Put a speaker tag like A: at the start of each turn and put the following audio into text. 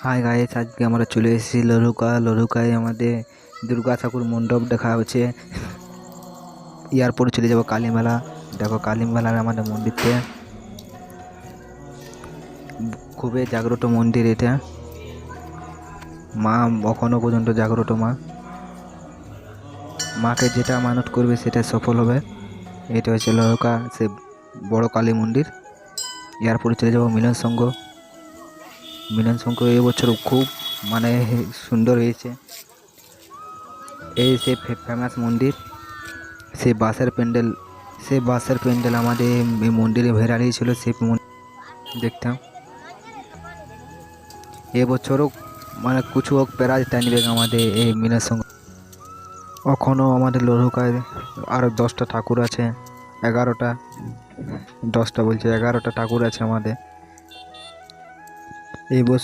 A: Hi guys, আজকে আমরা চলে এসেছি লরুকায় আমাদের দুর্গা ঠাকুর মণ্ডপ দেখা হচ্ছে। এয়ারপোর্ট চলে যাব কালীমেলা। দেখো কালীমেলার আমাদের মন্দিরতে খুবই জাগ্রত মন্দির এটা। মা এখনো পর্যন্ত জাগ্রত মা। মাকে যেটা মানত করবে সেটা সফল হবে। এটা হচ্ছে লরুকা সে বড় কালী মন্দির। এয়ারপোর্টে চলে যাব মিলন সংঘ এবছর খুব সুন্দর হয়েছে। এই সে ফেমাস মন্দির, সে বাঁশের প্যান্ডেল আমাদের এই মন্দিরে ভাইরাল হয়েছিল। সে দেখতাম এবছরও কিছু হোক প্রাইজ টানবে আমাদের এই মিলন সংঘ। এখনও আমাদের লড়ুকায় আরও 10টা ঠাকুর আছে, 11টা 10টা বলছে 11টা ঠাকুর আছে আমাদের এই বছর।